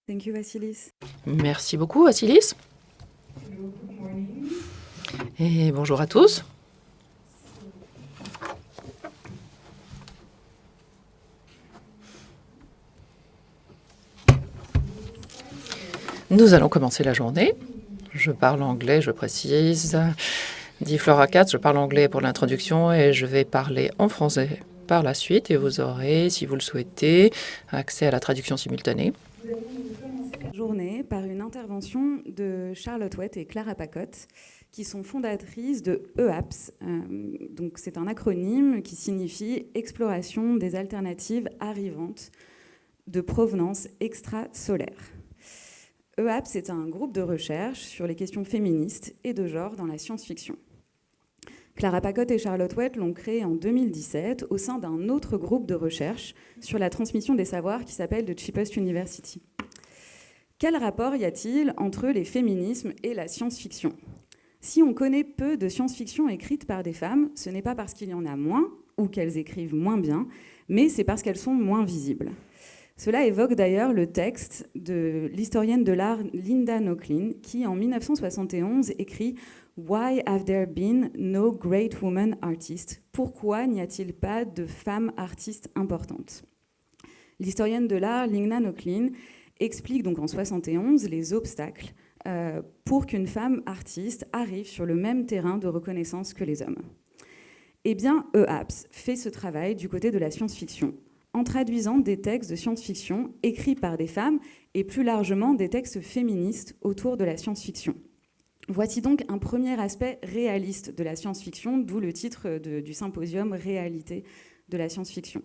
Thank you, Vassilis. Merci beaucoup, Vassilis. Et bonjour à tous. Nous allons commencer la journée. Je parle anglais, je précise. Dit Flora Katz, je parle anglais pour l'introduction et je vais parler en français par la suite. Et vous aurez, si vous le souhaitez, accès à la traduction simultanée. Journée par une intervention de Charlotte Wett et Clara Pacotte, qui sont fondatrices de EAPS. Donc c'est un acronyme qui signifie Exploration des alternatives arrivantes de provenance extrasolaire. EAPS est un groupe de recherche sur les questions féministes et de genre dans la science-fiction. Clara Pacotte et Charlotte Wett l'ont créé en 2017 au sein d'un autre groupe de recherche sur la transmission des savoirs qui s'appelle The Cheapest University. Quel rapport y a-t-il entre les féminismes et la science-fiction ? Si on connaît peu de science-fiction écrite par des femmes, ce n'est pas parce qu'il y en a moins ou qu'elles écrivent moins bien, mais c'est parce qu'elles sont moins visibles. Cela évoque d'ailleurs le texte de l'historienne de l'art Linda Nochlin, qui en 1971 écrit « Why have there been no great woman artists ?» Pourquoi n'y a-t-il pas de femmes artistes importantes ? L'historienne de l'art Linda Nochlin explique donc en 71 les obstacles pour qu'une femme artiste arrive sur le même terrain de reconnaissance que les hommes. Eh bien, EAPS fait ce travail du côté de la science-fiction, en traduisant des textes de science-fiction écrits par des femmes et plus largement des textes féministes autour de la science-fiction. Voici donc un premier aspect réaliste de la science-fiction, d'où le titre du symposium « Réalité de la science-fiction ».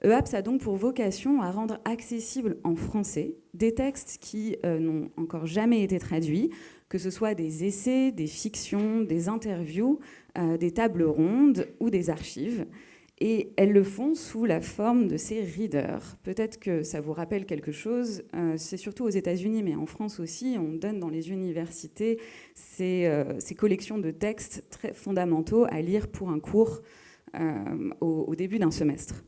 EAPS a donc pour vocation à rendre accessibles en français des textes qui n'ont encore jamais été traduits, que ce soit des essais, des fictions, des interviews, des tables rondes ou des archives. Et elles le font sous la forme de ces readers. Peut-être que ça vous rappelle quelque chose, c'est surtout aux États-Unis, mais en France aussi, on donne dans les universités ces collections de textes très fondamentaux à lire pour un cours au début d'un semestre.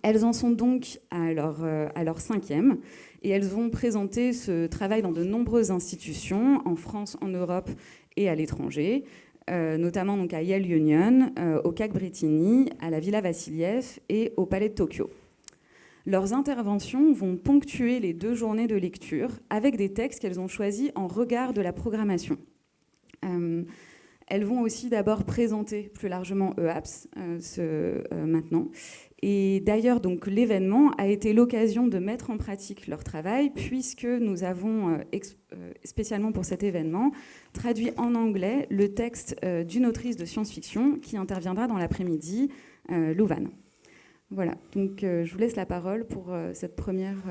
Elles en sont donc à leur 5e et elles vont présenter ce travail dans de nombreuses institutions, en France, en Europe et à l'étranger, notamment donc à Yale Union, au CAC Brittany, à la Villa Vassiliev et au Palais de Tokyo. Leurs interventions vont ponctuer les 2 journées de lecture avec des textes qu'elles ont choisis en regard de la programmation. Elles vont aussi d'abord présenter plus largement EAPS maintenant. Et d'ailleurs, donc, l'événement a été l'occasion de mettre en pratique leur travail, puisque nous avons, spécialement pour cet événement, traduit en anglais le texte d'une autrice de science-fiction qui interviendra dans l'après-midi, Louvain. Voilà, donc je vous laisse la parole pour cette première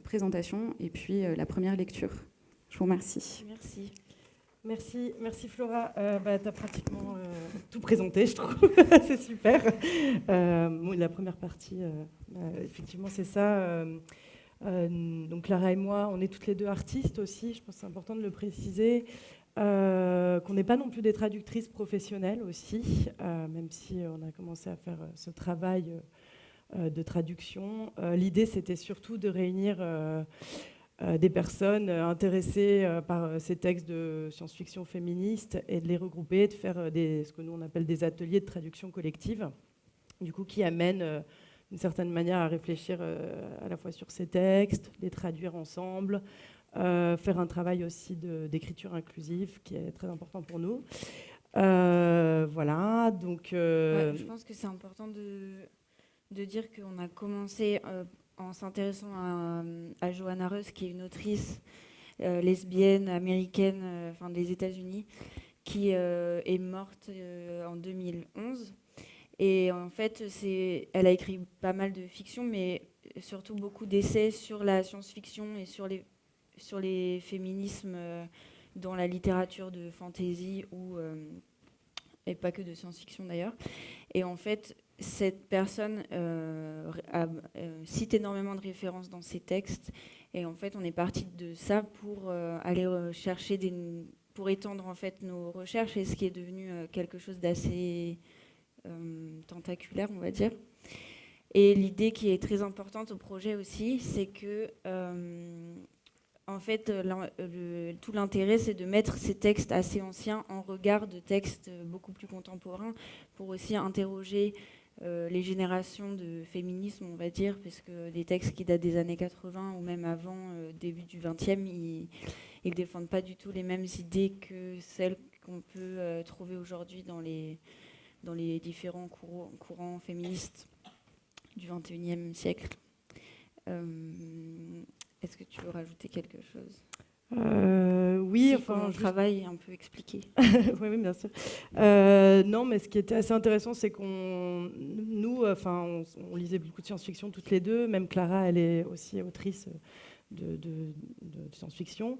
présentation et puis la première lecture. Je vous remercie. Merci Flora. Tu as pratiquement tout présenté, je trouve. C'est super. La première partie, effectivement, c'est ça. Donc Clara et moi, on est toutes les deux artistes aussi. Je pense que c'est important de le préciser. Qu'on n'est pas non plus des traductrices professionnelles aussi, même si on a commencé à faire ce travail de traduction. L'idée, c'était surtout de réunir des personnes intéressées par ces textes de science-fiction féministe et de les regrouper, de faire ce que nous on appelle des ateliers de traduction collective, du coup qui amènent d'une certaine manière à réfléchir à la fois sur ces textes, les traduire ensemble, faire un travail aussi d'écriture inclusive qui est très important pour nous. Voilà, donc... Ouais, je pense que c'est important de dire qu'on a commencé... en s'intéressant à Johanna Russ, qui est une autrice lesbienne, américaine, des États-Unis, qui est morte en 2011. Et en fait, elle a écrit pas mal de fiction, mais surtout beaucoup d'essais sur la science-fiction et sur les féminismes dans la littérature de fantasy et pas que de science-fiction d'ailleurs. Et en fait, cette personne cite énormément de références dans ses textes. Et en fait, on est parti de ça pour aller chercher pour étendre en fait nos recherches et ce qui est devenu quelque chose d'assez tentaculaire, on va dire. Et l'idée qui est très importante au projet aussi, c'est que, en fait, tout l'intérêt, c'est de mettre ces textes assez anciens en regard de textes beaucoup plus contemporains pour aussi interroger les générations de féminisme, on va dire, parce que des textes qui datent des années 80 ou même avant, début du 20e, ils ne défendent pas du tout les mêmes idées que celles qu'on peut trouver aujourd'hui dans les différents courants féministes du 21e siècle. Est-ce que tu veux rajouter quelque chose ? Oui, Si, enfin, comment on travaille, un peu expliqué. Oui, bien sûr. Non, mais ce qui était assez intéressant, c'est on lisait beaucoup de science-fiction toutes les deux. Même Clara, elle est aussi autrice de science-fiction.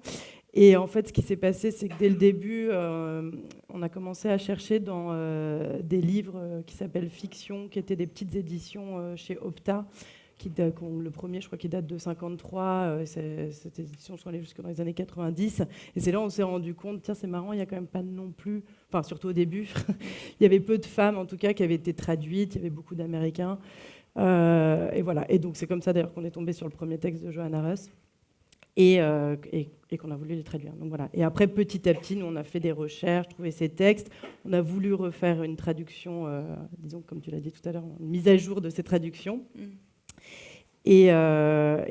Et en fait, ce qui s'est passé, c'est que dès le début, on a commencé à chercher dans des livres qui s'appellent Fiction, qui étaient des petites éditions chez Opta. Le premier, je crois, qui date de 53. Cette édition sont allées jusque dans les années 90. Et c'est là où on s'est rendu compte, tiens, c'est marrant, il n'y a quand même pas non plus... Enfin, surtout au début, il y avait peu de femmes, en tout cas, qui avaient été traduites. Il y avait beaucoup d'Américains. Et voilà. Et donc, c'est comme ça, d'ailleurs, qu'on est tombé sur le premier texte de Johanna Russ. Et qu'on a voulu les traduire. Donc, voilà. Et après, petit à petit, nous, on a fait des recherches, trouvé ces textes. On a voulu refaire une traduction, disons, comme tu l'as dit tout à l'heure, une mise à jour de ces traductions. Et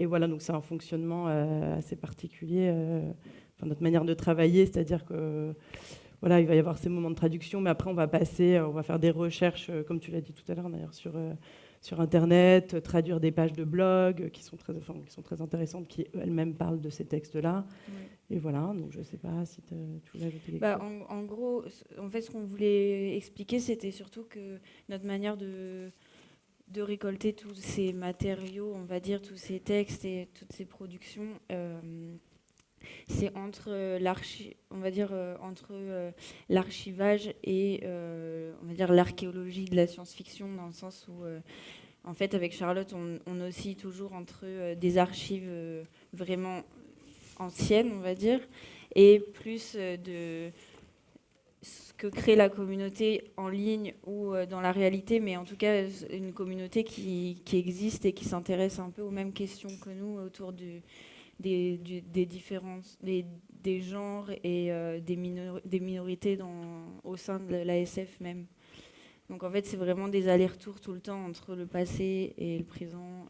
voilà, donc c'est un fonctionnement assez particulier, notre manière de travailler, c'est-à-dire que voilà, il va y avoir ces moments de traduction, mais après on va faire des recherches, comme tu l'as dit tout à l'heure d'ailleurs, sur Internet, traduire des pages de blog qui sont très intéressantes, qui elles-mêmes parlent de ces textes-là. Oui. Et voilà, donc je ne sais pas si tu voulais ajouter quelque chose. En gros, en fait, ce qu'on voulait expliquer, c'était surtout que notre manière de récolter tous ces matériaux, on va dire, tous ces textes et toutes ces productions, c'est entre l'archivage et on va dire l'archéologie de la science-fiction, dans le sens où en fait avec Charlotte on oscille toujours entre des archives vraiment anciennes, on va dire, et plus de ce que crée la communauté en ligne ou dans la réalité, mais en tout cas une communauté qui existe et qui s'intéresse un peu aux mêmes questions que nous autour des différences, des genres et des minorités au sein de l'ASF même. Donc en fait, c'est vraiment des allers-retours tout le temps entre le passé et le présent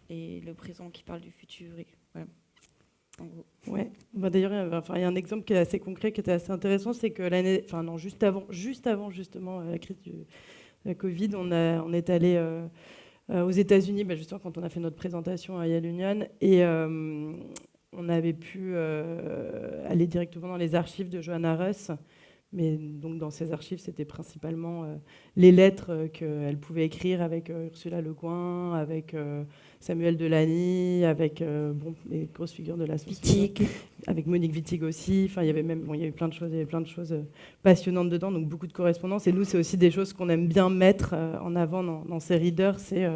qui parle du futur. Et voilà. Ouais. D'ailleurs, il y a un exemple qui est assez concret, qui était assez intéressant, c'est que juste avant justement la crise de la Covid, on est allé aux États-Unis, justement quand on a fait notre présentation à Yale Union, et on avait pu aller directement dans les archives de Johanna Russ. Mais donc dans ces archives, c'était principalement les lettres qu'elle pouvait écrire avec Ursula Le Guin, avec Samuel Delany, avec les grosses figures de la société, avec Monique Wittig aussi. Enfin, il y avait plein de choses passionnantes dedans, donc beaucoup de correspondances. Et nous, c'est aussi des choses qu'on aime bien mettre en avant dans ces readers, c'est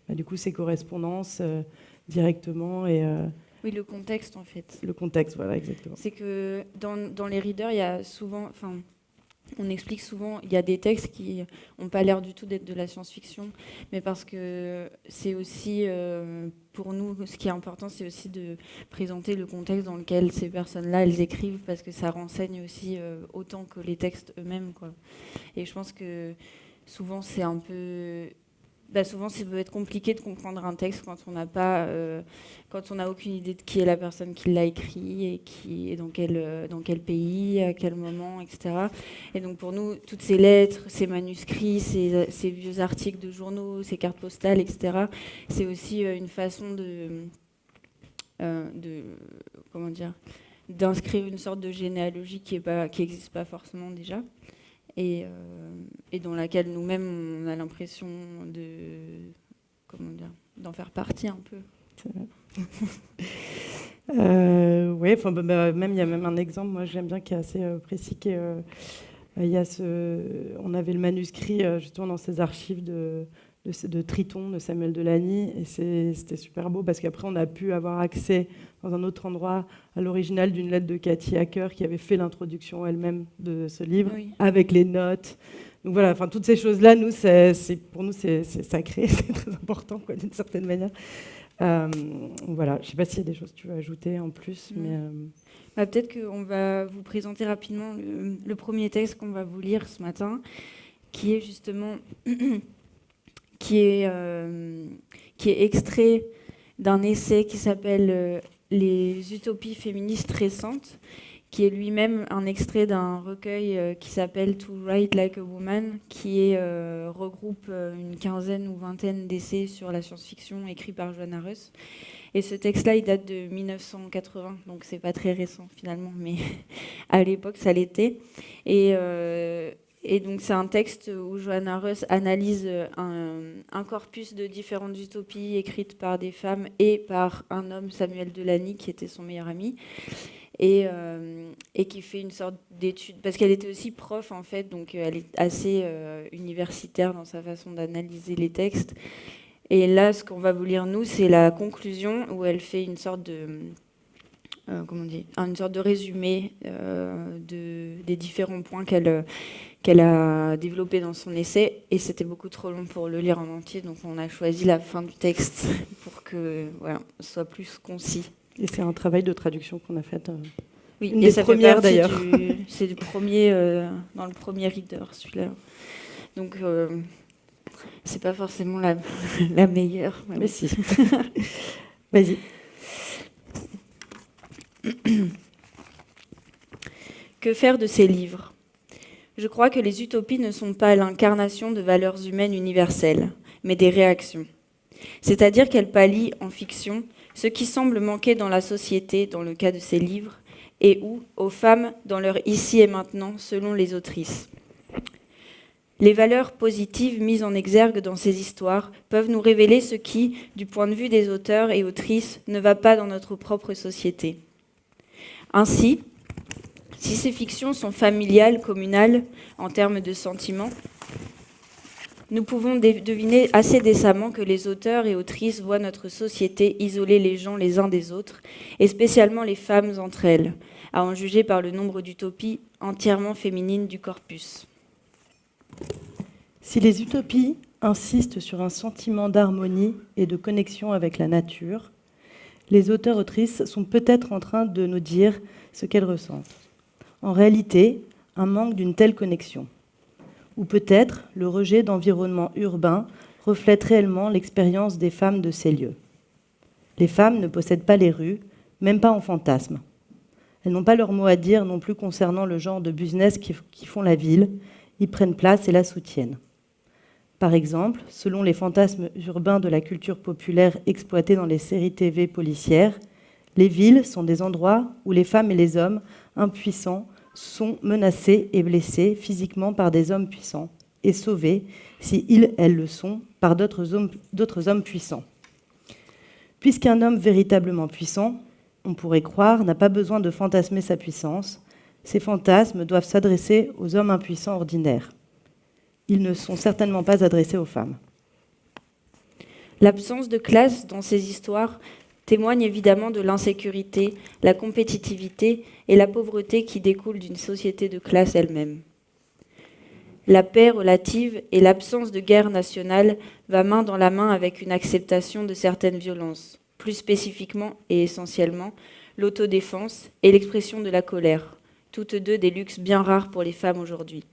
du coup ces correspondances directement et oui, le contexte en fait. Le contexte, voilà, exactement. C'est que dans les readers, il y a souvent, on explique souvent, il y a des textes qui n'ont pas l'air du tout d'être de la science-fiction, mais parce que c'est aussi, pour nous, ce qui est important, c'est aussi de présenter le contexte dans lequel ces personnes-là, elles écrivent, parce que ça renseigne aussi autant que les textes eux-mêmes, quoi. Et je pense que souvent, c'est un peu... souvent, ça peut être compliqué de comprendre un texte quand on n'a pas, quand on n'a aucune idée de qui est la personne qui l'a écrit et qui est dans quel pays, à quel moment, etc. Et donc pour nous, toutes ces lettres, ces manuscrits, ces vieux articles de journaux, ces cartes postales, etc. C'est aussi une façon comment dire, d'inscrire une sorte de généalogie qui n'existe pas forcément déjà. Et dans laquelle nous-mêmes on a l'impression d'en faire partie un peu. Oui, même il y a même un exemple, moi j'aime bien, qui est assez précis, on avait le manuscrit justement dans ces archives de Triton de Samuel Delany, et c'était super beau parce qu'après on a pu avoir accès dans un autre endroit à l'original d'une lettre de Cathy Hacker qui avait fait l'introduction elle-même de ce livre, oui, avec les notes Donc voilà, enfin, toutes ces choses-là, pour nous, c'est sacré, c'est très important, quoi, d'une certaine manière. Voilà, je ne sais pas s'il y a des choses que tu veux ajouter en plus, mais... Peut-être qu'on va vous présenter rapidement le premier texte qu'on va vous lire ce matin, qui est justement qui est extrait d'un essai qui s'appelle Les utopies féministes récentes, qui est lui-même un extrait d'un recueil qui s'appelle To Write Like a Woman, qui regroupe une quinzaine ou vingtaine d'essais sur la science-fiction écrits par Joanna Russ. Et ce texte-là, il date de 1980, donc c'est pas très récent finalement, mais à l'époque, ça l'était. Et donc c'est un texte où Joanna Russ analyse un corpus de différentes utopies écrites par des femmes et par un homme, Samuel Delany, qui était son meilleur ami, et qui fait une sorte d'étude, parce qu'elle était aussi prof en fait, donc elle est assez universitaire dans sa façon d'analyser les textes. Et là, ce qu'on va vous lire, nous, c'est la conclusion où elle fait une sorte de, une sorte de résumé des différents points qu'elle a développés dans son essai. Et c'était beaucoup trop long pour le lire en entier, donc on a choisi la fin du texte pour que ce soit plus concis. Et c'est un travail de traduction qu'on a fait. Oui, une et des ça premières fait d'ailleurs. C'est le premier, dans le premier reader, celui-là. Donc... c'est pas forcément la meilleure. Mais si. Vas-y. Que faire de ces livres ? Je crois que les utopies ne sont pas l'incarnation de valeurs humaines universelles, mais des réactions. C'est-à-dire qu'elles pallient en fiction ce qui semble manquer dans la société, dans le cas de ces livres, et ou aux femmes dans leur ici et maintenant, selon les autrices. Les valeurs positives mises en exergue dans ces histoires peuvent nous révéler ce qui, du point de vue des auteurs et autrices, ne va pas dans notre propre société. Ainsi, si ces fictions sont familiales, communales, en termes de sentiments, nous pouvons deviner assez décemment que les auteurs et autrices voient notre société isoler les gens les uns des autres, et spécialement les femmes entre elles, à en juger par le nombre d'utopies entièrement féminines du corpus. Si les utopies insistent sur un sentiment d'harmonie et de connexion avec la nature, les auteurs-autrices sont peut-être en train de nous dire ce qu'elles ressentent. En réalité, un manque d'une telle connexion. Ou peut-être le rejet d'environnements urbains reflète réellement l'expérience des femmes de ces lieux. Les femmes ne possèdent pas les rues, même pas en fantasme. Elles n'ont pas leur mot à dire non plus concernant le genre de business qui font la ville, y prennent place et la soutiennent. Par exemple, selon les fantasmes urbains de la culture populaire exploités dans les séries TV policières, les villes sont des endroits où les femmes et les hommes impuissants sont menacés et blessés physiquement par des hommes puissants et sauvés, si elles le sont, par d'autres hommes puissants. Puisqu'un homme véritablement puissant, on pourrait croire, n'a pas besoin de fantasmer sa puissance, ces fantasmes doivent s'adresser aux hommes impuissants ordinaires. Ils ne sont certainement pas adressés aux femmes. L'absence de classe dans ces histoires témoigne évidemment de l'insécurité, la compétitivité et la pauvreté qui découlent d'une société de classe elle-même. La paix relative et l'absence de guerre nationale va main dans la main avec une acceptation de certaines violences, plus spécifiquement et essentiellement l'autodéfense et l'expression de la colère, toutes deux des luxes bien rares pour les femmes aujourd'hui.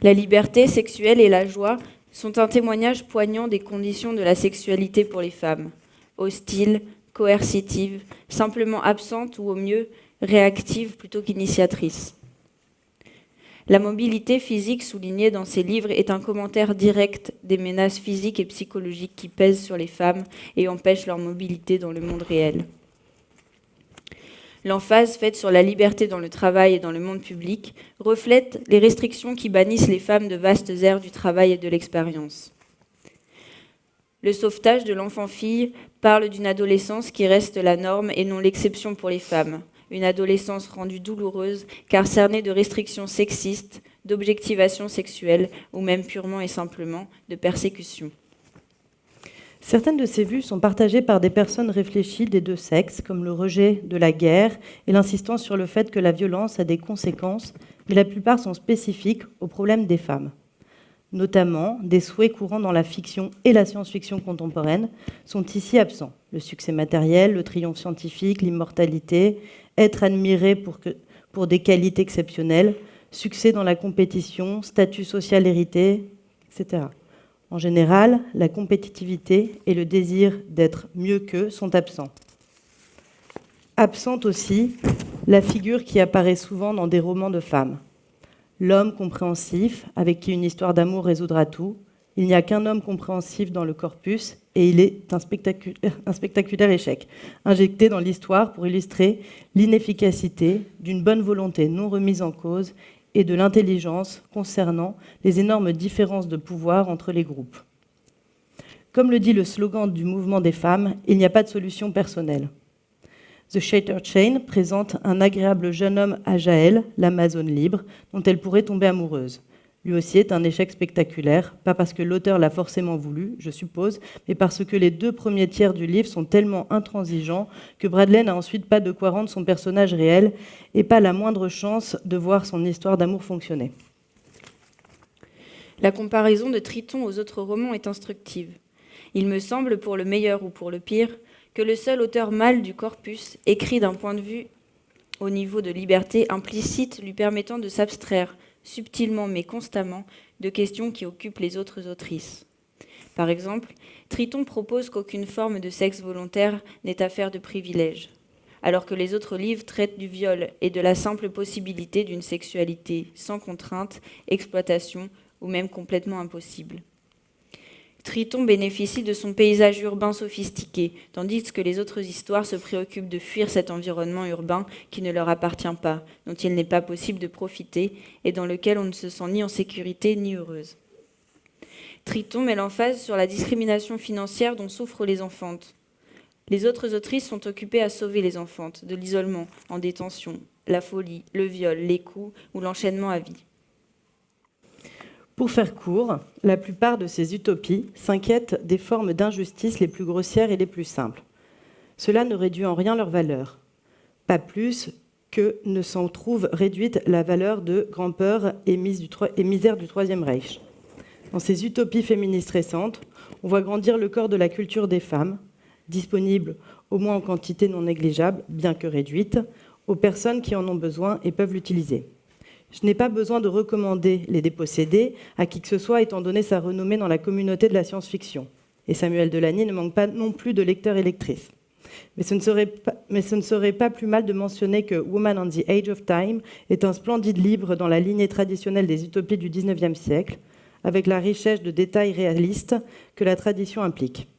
La liberté sexuelle et la joie sont un témoignage poignant des conditions de la sexualité pour les femmes, hostiles, coercitives, simplement absentes ou au mieux réactives plutôt qu'initiatrices. La mobilité physique soulignée dans ces livres est un commentaire direct des menaces physiques et psychologiques qui pèsent sur les femmes et empêchent leur mobilité dans le monde réel. L'emphase faite sur la liberté dans le travail et dans le monde public reflète les restrictions qui bannissent les femmes de vastes aires du travail et de l'expérience. Le sauvetage de l'enfant-fille parle d'une adolescence qui reste la norme et non l'exception pour les femmes. Une adolescence rendue douloureuse car cernée de restrictions sexistes, d'objectivation sexuelle ou même purement et simplement de persécution. Certaines de ces vues sont partagées par des personnes réfléchies des deux sexes, comme le rejet de la guerre et l'insistance sur le fait que la violence a des conséquences, mais la plupart sont spécifiques aux problèmes des femmes. Notamment, des souhaits courants dans la fiction et la science-fiction contemporaine sont ici absents. Le succès matériel, le triomphe scientifique, l'immortalité, être admiré pour des qualités exceptionnelles, succès dans la compétition, statut social hérité, etc. En général, la compétitivité et le désir d'être mieux qu'eux sont absents. Absente aussi la figure qui apparaît souvent dans des romans de femmes. L'homme compréhensif, avec qui une histoire d'amour résoudra tout. Il n'y a qu'un homme compréhensif dans le corpus, et il est un spectaculaire échec, injecté dans l'histoire pour illustrer l'inefficacité d'une bonne volonté non remise en cause et de l'intelligence concernant les énormes différences de pouvoir entre les groupes. Comme le dit le slogan du mouvement des femmes, il n'y a pas de solution personnelle. The Shattered Chain présente un agréable jeune homme à Jaël, l'Amazone libre, dont elle pourrait tomber amoureuse. Lui aussi est un échec spectaculaire, pas parce que l'auteur l'a forcément voulu, je suppose, mais parce que les 2 premiers tiers du livre sont tellement intransigeants que Bradley n'a ensuite pas de quoi rendre son personnage réel et pas la moindre chance de voir son histoire d'amour fonctionner. La comparaison de Triton aux autres romans est instructive. Il me semble, pour le meilleur ou pour le pire, que le seul auteur mâle du corpus écrit d'un point de vue au niveau de liberté implicite lui permettant de s'abstraire, subtilement mais constamment, de questions qui occupent les autres autrices. Par exemple, Triton propose qu'aucune forme de sexe volontaire n'est affaire de privilège, alors que les autres livres traitent du viol et de la simple possibilité d'une sexualité sans contrainte, exploitation ou même complètement impossible. Triton bénéficie de son paysage urbain sophistiqué, tandis que les autres histoires se préoccupent de fuir cet environnement urbain qui ne leur appartient pas, dont il n'est pas possible de profiter et dans lequel on ne se sent ni en sécurité ni heureuse. Triton met l'emphase sur la discrimination financière dont souffrent les enfantes. Les autres autrices sont occupées à sauver les enfantes de l'isolement, en détention, la folie, le viol, les coups ou l'enchaînement à vie. Pour faire court, la plupart de ces utopies s'inquiètent des formes d'injustice les plus grossières et les plus simples. Cela ne réduit en rien leur valeur, pas plus que ne s'en trouve réduite la valeur de grand-peur et misère du Troisième Reich. Dans ces utopies féministes récentes, on voit grandir le corps de la culture des femmes, disponible au moins en quantité non négligeable, bien que réduite, aux personnes qui en ont besoin et peuvent l'utiliser. Je n'ai pas besoin de recommander Les Dépossédés à qui que ce soit, étant donné sa renommée dans la communauté de la science-fiction. Et Samuel Delany ne manque pas non plus de lecteurs et lectrices. Mais ce ne serait pas plus mal de mentionner que Woman on the Edge of Time est un splendide livre dans la lignée traditionnelle des utopies du XIXe siècle, avec la richesse de détails réalistes que la tradition implique.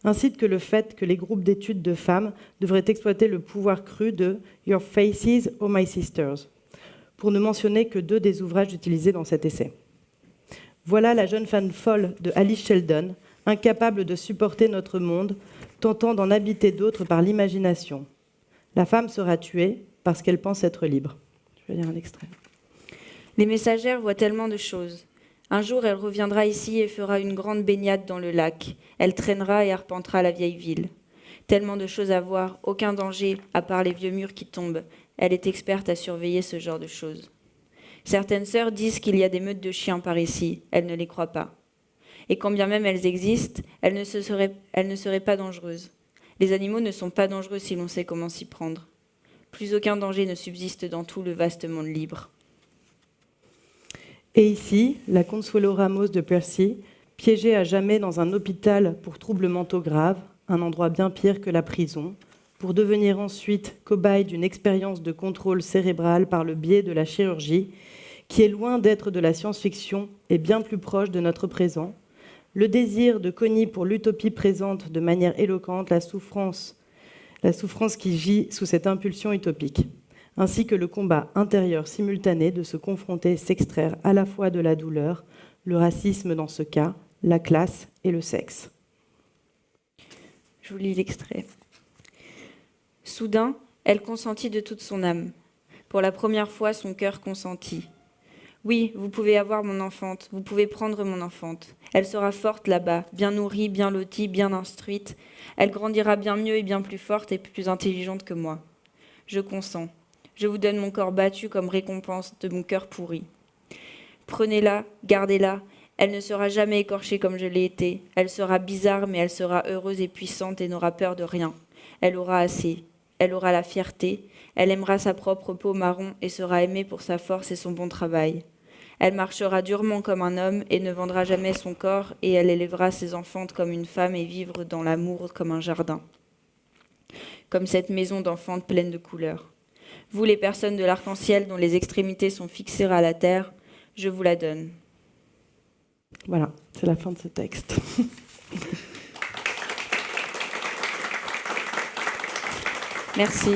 Ainsi que le fait que les groupes d'études de femmes devraient exploiter le pouvoir cru de Your Faces, Oh My Sisters, pour ne mentionner que 2 des ouvrages utilisés dans cet essai. Voilà la jeune femme folle de Alice Sheldon, incapable de supporter notre monde, tentant d'en habiter d'autres par l'imagination. La femme sera tuée parce qu'elle pense être libre. Je vais lire un extrait. Les messagères voient tellement de choses. Un jour, elle reviendra ici et fera une grande baignade dans le lac. Elle traînera et arpentera la vieille ville. Tellement de choses à voir, aucun danger, à part les vieux murs qui tombent. Elle est experte à surveiller ce genre de choses. Certaines sœurs disent qu'il y a des meutes de chiens par ici. Elle ne les croit pas. Et quand bien même elles existent, elles ne seraient pas dangereuses. Les animaux ne sont pas dangereux si l'on sait comment s'y prendre. Plus aucun danger ne subsiste dans tout le vaste monde libre. Et ici, la Consuelo Ramos de Percy, piégée à jamais dans un hôpital pour troubles mentaux graves, un endroit bien pire que la prison, pour devenir ensuite cobaye d'une expérience de contrôle cérébral par le biais de la chirurgie, qui est loin d'être de la science-fiction et bien plus proche de notre présent, le désir de cogner pour l'utopie présente de manière éloquente la souffrance qui gît sous cette impulsion utopique, ainsi que le combat intérieur simultané de se confronter, s'extraire à la fois de la douleur, le racisme dans ce cas, la classe et le sexe. Je vous lis l'extrait. Soudain, elle consentit de toute son âme. Pour la première fois, son cœur consentit. Oui, vous pouvez avoir mon enfante, vous pouvez prendre mon enfante. Elle sera forte là-bas, bien nourrie, bien lotie, bien instruite. Elle grandira bien mieux et bien plus forte et plus intelligente que moi. Je consens. Je vous donne mon corps battu comme récompense de mon cœur pourri. Prenez-la, gardez-la. Elle ne sera jamais écorchée comme je l'ai été. Elle sera bizarre, mais elle sera heureuse et puissante et n'aura peur de rien. Elle aura assez. Elle aura la fierté. Elle aimera sa propre peau marron et sera aimée pour sa force et son bon travail. Elle marchera durement comme un homme et ne vendra jamais son corps, et elle élèvera ses enfantes comme une femme et vivre dans l'amour comme un jardin. Comme cette maison d'enfantes pleine de couleurs. Vous, les personnes de l'arc-en-ciel dont les extrémités sont fixées à la terre, je vous la donne. Voilà, c'est la fin de ce texte. Merci.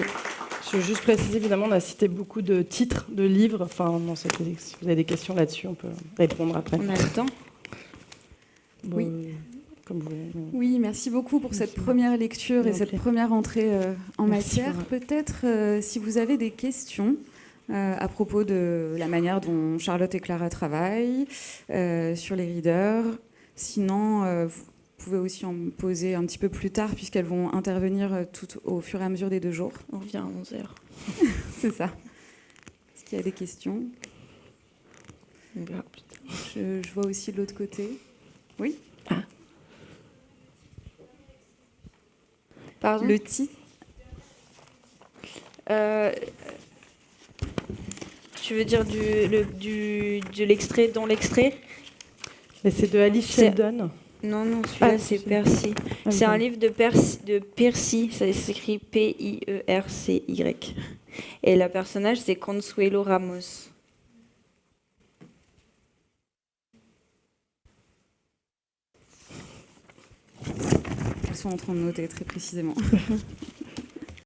Je veux juste préciser, évidemment, on a cité beaucoup de titres de livres. Enfin, non, si vous avez des questions là-dessus, on peut répondre après. On a le temps ? Bon, Oui. Comme vous voulez. Oui, merci beaucoup pour cette Merci. première lecture et cette Merci. première entrée en Merci, matière. Laura. Peut-être si vous avez des questions à propos de la manière dont Charlotte et Clara travaillent, sur les readers. Sinon, vous pouvez aussi en poser un petit peu plus tard, puisqu'elles vont intervenir tout au fur et à mesure des 2 jours. On revient à 11h. C'est ça. Est-ce qu'il y a des questions ? On verra. Je vois aussi de l'autre côté. Oui ? Pardon ? Le titre ? Tu veux dire de l'extrait dans l'extrait ? Et c'est de Alice C'est- Sheldon. Non, celui-là, Ah, c'est c'est- Percy. Ah, C'est un pardon. livre de Percy, ça s'écrit P-I-E-R-C-Y. Et la personnage, c'est Consuelo Ramos. Elles sont en train de noter très précisément.